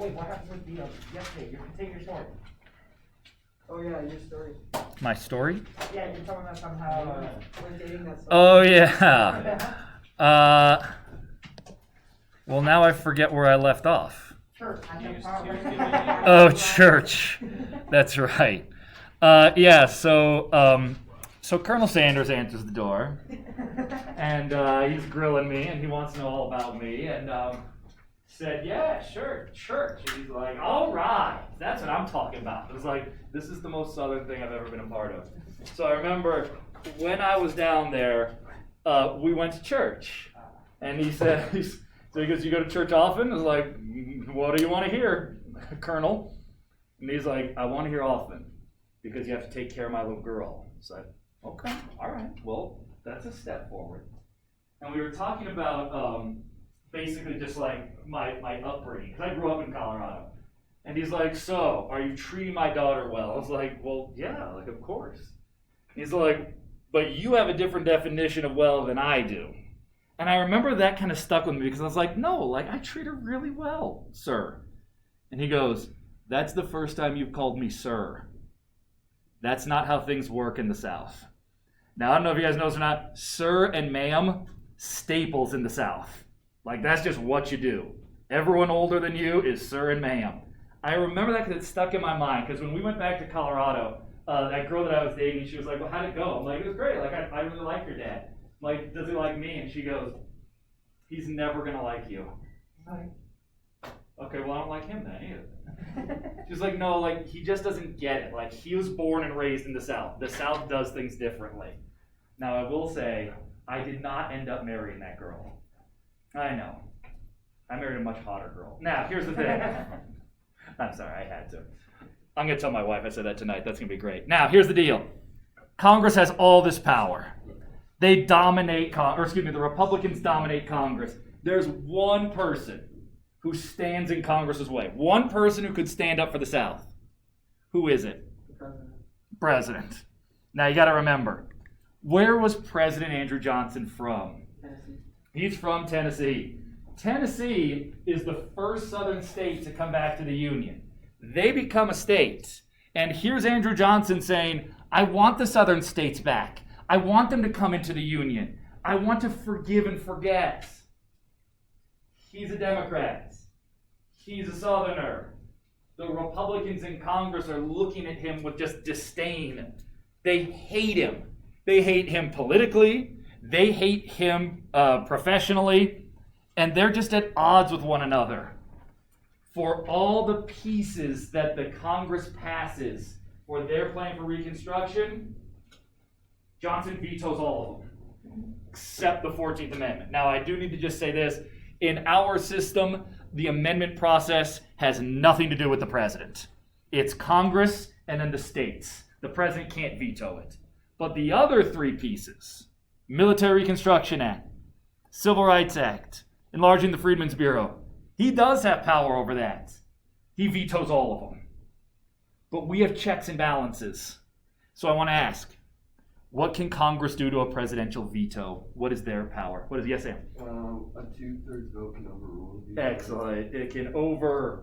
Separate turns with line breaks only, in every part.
wait, what happened with the yesterday? You continue your story.
Oh yeah, your story.
My story?
Yeah, you're talking about somehow.
We're dating that.
Oh, yeah. Well, now I forget where I left off.
Church.
Oh, church. That's right. Yeah, so Colonel Sanders answers the door, and he's grilling me, and he wants to know all about me, and said, yeah, sure, church. And he's like, all right, that's what I'm talking about. It was like, this is the most southern thing I've ever been a part of. So I remember when I was down there, we went to church, and he said, so he goes, you go to church often? I was like, what do you want to hear, Colonel? And he's like, I want to hear often, because you have to take care of my little girl. So I, okay, all right, well, that's a step forward. And we were talking about basically just like my upbringing, because I grew up in Colorado. And he's like, so, are you treating my daughter well? I was like, well, yeah, like, of course. He's like, but you have a different definition of well than I do. And I remember that kind of stuck with me, because I was like, no, like, I treat her really well, sir. And he goes, that's the first time you've called me sir. That's not how things work in the South. Now, I don't know if you guys know this or not, sir and ma'am, staples in the South. Like, that's just what you do. Everyone older than you is sir and ma'am. I remember that because it stuck in my mind, because when we went back to Colorado, that girl that I was dating, she was like, well, how'd it go? I'm like, it was great. Like, I really like your dad. I'm like, does he like me? And she goes, he's never going to like you. I'm like, okay, well, I don't like him then either. She's like, no, like, he just doesn't get it. Like, he was born and raised in the South. The South does things differently. Now, I will say, I did not end up marrying that girl. I know. I married a much hotter girl. Now, here's the thing. I'm sorry, I had to. I'm going to tell my wife I said that tonight. That's going to be great. Now, here's the deal. Congress has all this power. They dominate, the Republicans dominate Congress. There's one person who stands in Congress's way. One person who could stand up for the South. Who is it?
The president.
President. Now, you got to remember, where was President Andrew Johnson from?
Tennessee.
He's from Tennessee. Tennessee is the first southern state to come back to the Union. They become a state. And here's Andrew Johnson saying, I want the southern states back. I want them to come into the Union. I want to forgive and forget. He's a Democrat. He's a Southerner. The Republicans in Congress are looking at him with just disdain. They hate him. They hate him politically. They hate him professionally. And they're just at odds with one another. For all the pieces that the Congress passes for their plan for Reconstruction, Johnson vetoes all of them, except the 14th Amendment. Now, I do need to just say this. In our system, the amendment process has nothing to do with the president. It's Congress and then the states. The president can't veto it. But the other three pieces, Military Reconstruction Act, Civil Rights Act, enlarging the Freedmen's Bureau, he does have power over that. He vetoes all of them. But we have checks and balances. So I want to ask, what can Congress do to a presidential veto? What is their power? What is, yes, Sam?
A 2/3 vote can overrule a veto.
Excellent. It can override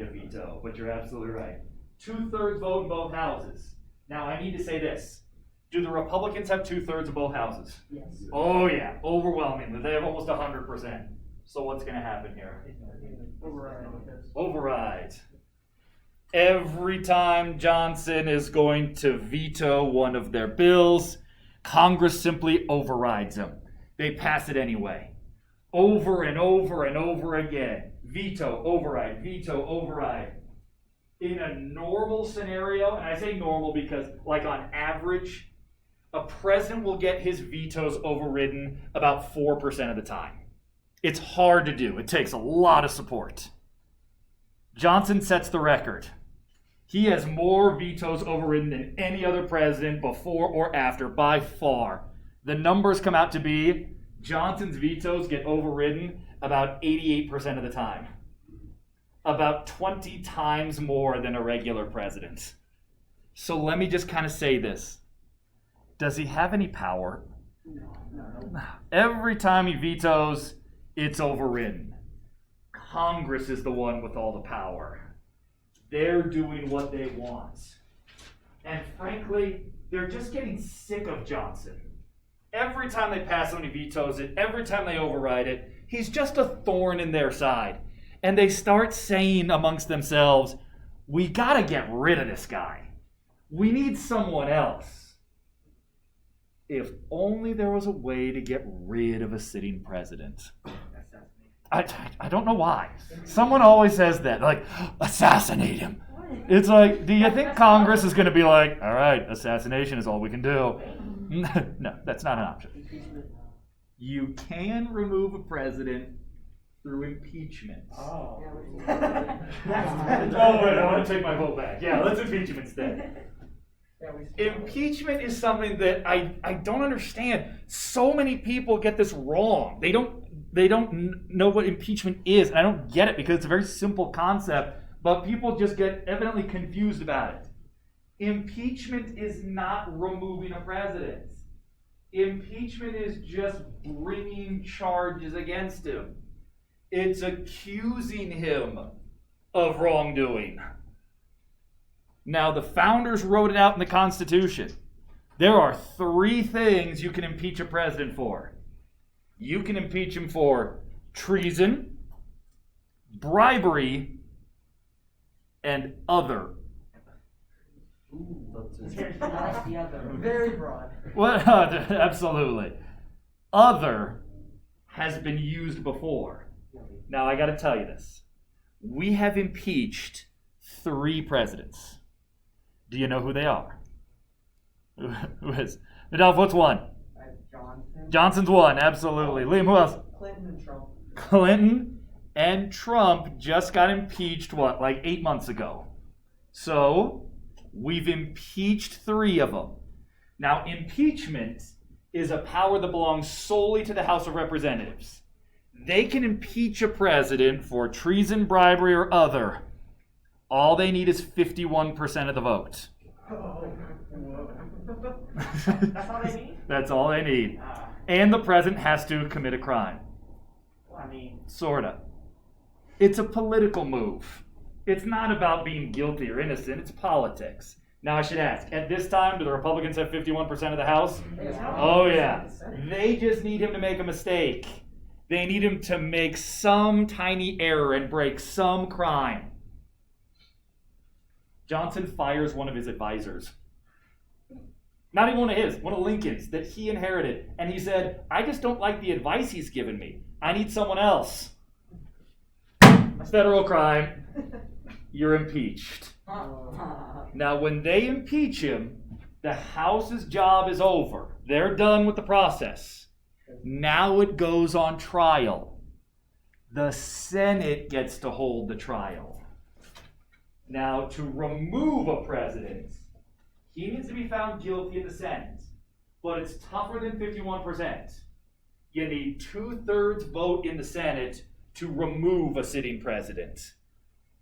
a veto, but you're absolutely right. 2/3 vote in both houses. Now, I need to say this. Do the Republicans have 2/3 of both houses?
Yes.
Oh, yeah. Overwhelmingly. They have almost 100%. So what's going to happen here? Override. Every time Johnson is going to veto one of their bills, Congress simply overrides them. They pass it anyway. Over and over and over again. Veto, override, veto, override. In a normal scenario, and I say normal because, like, on average, a president will get his vetoes overridden about 4% of the time. It's hard to do. It takes a lot of support. Johnson sets the record. He has more vetoes overridden than any other president before or after, by far. The numbers come out to be Johnson's vetoes get overridden about 88% of the time. About 20 times more than a regular president. So let me just kind of say this. Does he have any power?
No.
Every time he vetoes, it's overridden. Congress is the one with all the power. They're doing what they want. And frankly, they're just getting sick of Johnson. Every time they pass something, he vetoes it. Every time they override it, he's just a thorn in their side. And they start saying amongst themselves, we gotta get rid of this guy. We need someone else. If only there was a way to get rid of a sitting president. I don't know why. Someone always says that, like, assassinate him. It's like, do you think Congress is going to be like, all right, assassination is all we can do? No, that's not an option. You can remove a president through impeachment.
Oh.
Oh, wait, I want to take my vote back. Yeah, let's impeach him instead. Impeachment is something that I don't understand. So many people get this wrong. They don't know what impeachment is, and I don't get it because it's a very simple concept, but people just get evidently confused about it. Impeachment is not removing a president. Impeachment is just bringing charges against him. It's accusing him of wrongdoing. Now, the founders wrote it out in the Constitution. There are 3 things you can impeach a president for. You can impeach him for treason, bribery, and other.
Very broad.
Well, absolutely. Other has been used before. Now, I got to tell you this. We have impeached 3 presidents. Do you know who they are? Who is? Adolph, what's one?
Johnson.
Johnson's one, absolutely. Liam, who else?
Clinton and Trump.
Clinton and Trump just got impeached, like 8 months ago. So, we've impeached 3 of them. Now, impeachment is a power that belongs solely to the House of Representatives. They can impeach a president for treason, bribery, or other. All they need is 51% of the vote.
That's all they need?
That's all they need. And the president has to commit a crime.
Well, I mean,
Sorta. It's a political move. It's not about being guilty or innocent. It's politics. Now I should ask, at this time, do the Republicans have 51% of the House? Oh yeah. They just need him to make a mistake. They need him to make some tiny error and break some crime. Johnson fires one of his advisors. Not even one of his, one of Lincoln's that he inherited. And he said, I just don't like the advice he's given me. I need someone else. Federal crime. You're impeached. Now, when they impeach him, the House's job is over. They're done with the process. Now it goes on trial. The Senate gets to hold the trial. Now, to remove a president, he needs to be found guilty in the Senate. But it's tougher than 51%. You need 2/3 vote in the Senate to remove a sitting president.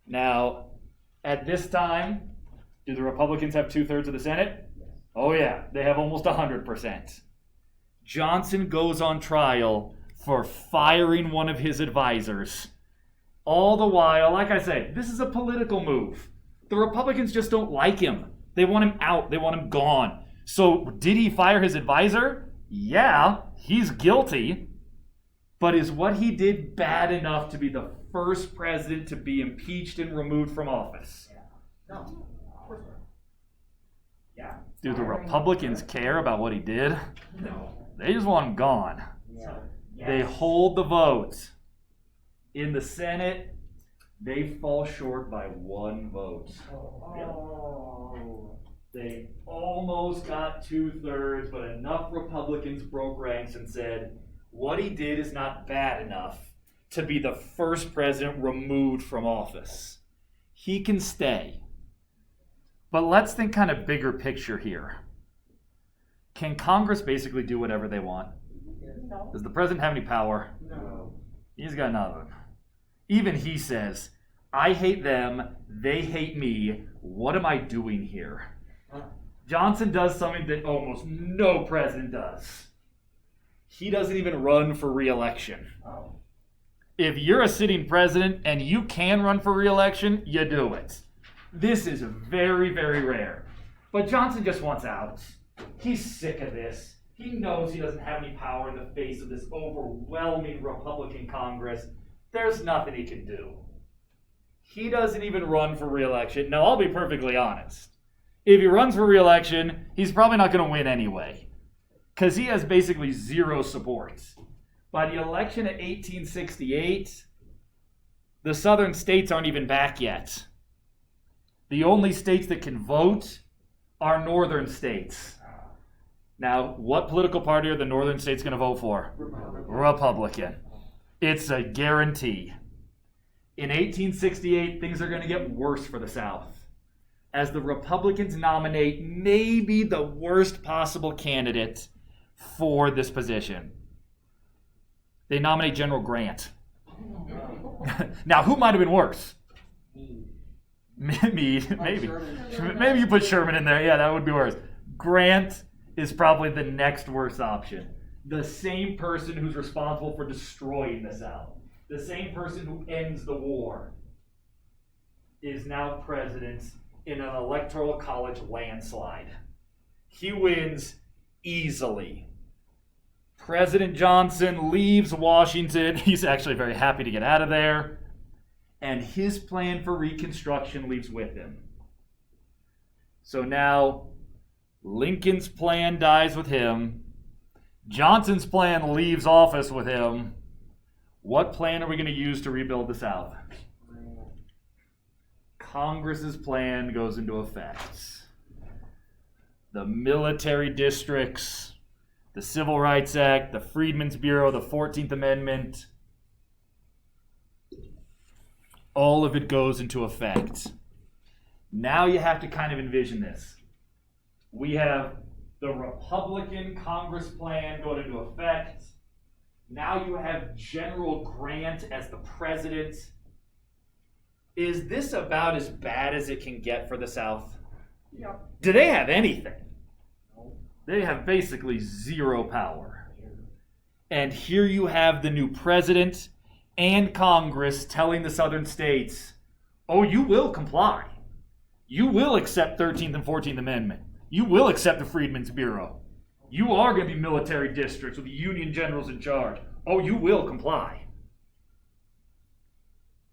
Now, at this time, do the Republicans have 2/3 of the Senate? Oh yeah, they have almost 100%. Johnson goes on trial for firing one of his advisors. All the while, like I said, this is a political move. The Republicans just don't like him. They want him out. They want him gone. So did he fire his advisor? Yeah, he's guilty. But is what he did bad enough to be the first president to be impeached and removed from office?
No, of course not.
yeah.
Do the Republicans care about what he did?
No.
They just want him gone.
So, yes.
They hold the vote. In the Senate, they fall short by 1 vote.
Oh.
They almost got 2/3, but enough Republicans broke ranks and said, what he did is not bad enough to be the first president removed from office. He can stay. But let's think kind of bigger picture here. Can Congress basically do whatever they want?
No.
Does the president have any power?
No.
He's got nothing. Even he says, I hate them, they hate me, what am I doing here? Johnson does something that almost no president does. He doesn't even run for re-election.
Oh.
If you're a sitting president and you can run for re-election, you do it. This is very, very rare. But Johnson just wants out. He's sick of this. He knows he doesn't have any power in the face of this overwhelming Republican Congress. There's nothing he can do. He doesn't even run for re-election. Now, I'll be perfectly honest. If he runs for re-election, he's probably not going to win anyway, because he has basically zero support. By the election of 1868, the southern states aren't even back yet. The only states that can vote are northern states. Now, what political party are the northern states going to vote for? Republican. It's a guarantee. In 1868, things are going to get worse for the South, as the Republicans nominate maybe the worst possible candidate for this position. They nominate General Grant. Now, who might have been worse? Maybe. Maybe you put Sherman in there. Yeah, that would be worse. Grant is probably the next worst option. The same person who's responsible for destroying the South, the same person who ends the war, is now president in an electoral college landslide. He wins easily. President Johnson leaves Washington. He's actually very happy to get out of there. And his plan for Reconstruction leaves with him. So now, Lincoln's plan dies with him. Johnson's plan leaves office with him. What plan are we going to use to rebuild the South? Congress's plan goes into effect. The military districts, the Civil Rights Act, the Freedmen's Bureau, the 14th Amendment, all of it goes into effect. Now you have to kind of envision this. We have the Republican Congress plan going into effect. Now you have General Grant as the president. Is this about as bad as it can get for the South?
Yep.
Do they have anything? They have basically zero power. And here you have the new president and Congress telling the southern states, oh, you will comply. You will accept 13th and 14th Amendment. You will accept the Freedmen's Bureau. You are going to be military districts with the Union generals in charge. Oh, you will comply.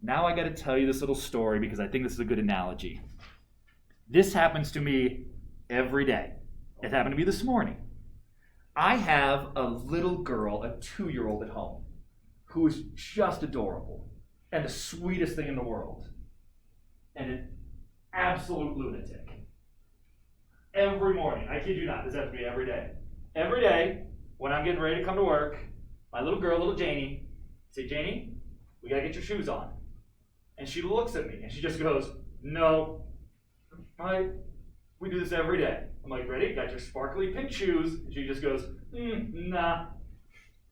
Now I got to tell you this little story because I think this is a good analogy. This happens to me every day. It happened to me this morning. I have a little girl, a 2-year-old at home, who is just adorable and the sweetest thing in the world. And an absolute lunatic. Every morning, I kid you not, this happens to me every day. Every day, when I'm getting ready to come to work, my little girl, little Janie, say, Janie, we gotta get your shoes on. And she looks at me and she just goes, no. We do this every day. I'm like, ready? Got your sparkly pink shoes? And she just goes, nah.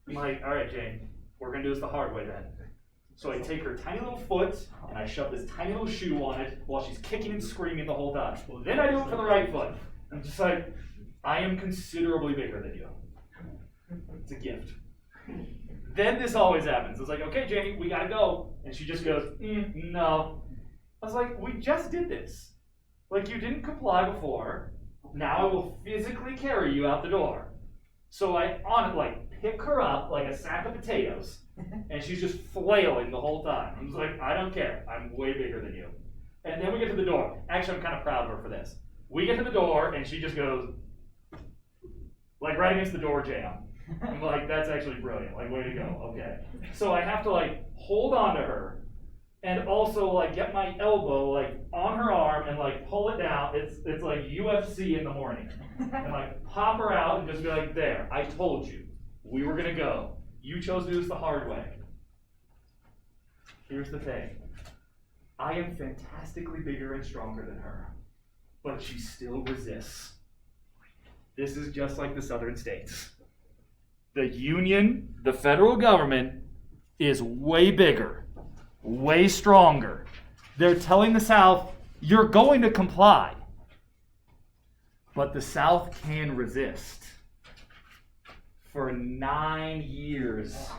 I'm like, all right, Jane, we're gonna do this the hard way then. So I take her tiny little foot and I shove this tiny little shoe on it while she's kicking and screaming the whole time. Well, then I do it for the right foot. I'm just like, I am considerably bigger than you. It's a gift. Then this always happens. It's like, okay, Janie, we gotta go. And she just goes, no. I was like, we just did this. Like, you didn't comply before. Now I will physically carry you out the door. So I pick her up like a sack of potatoes, and she's just flailing the whole time. I'm just like, I don't care. I'm way bigger than you. And then we get to the door. Actually, I'm kind of proud of her for this. We get to the door, and she just goes, like right against the door jamb. I'm like, that's actually brilliant. Like, way to go. Okay. So I have to hold on to her and also get my elbow on her arm and pull it down. It's like UFC in the morning. And pop her out and just be like, there, I told you. We were gonna go. You chose to do this the hard way. Here's the thing. I am fantastically bigger and stronger than her, but she still resists. This is just like the southern states. The Union, the federal government, is way bigger, way stronger. They're telling the South, you're going to comply. But the South can resist. For 9 years,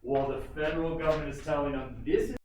Well, the federal government is telling them this is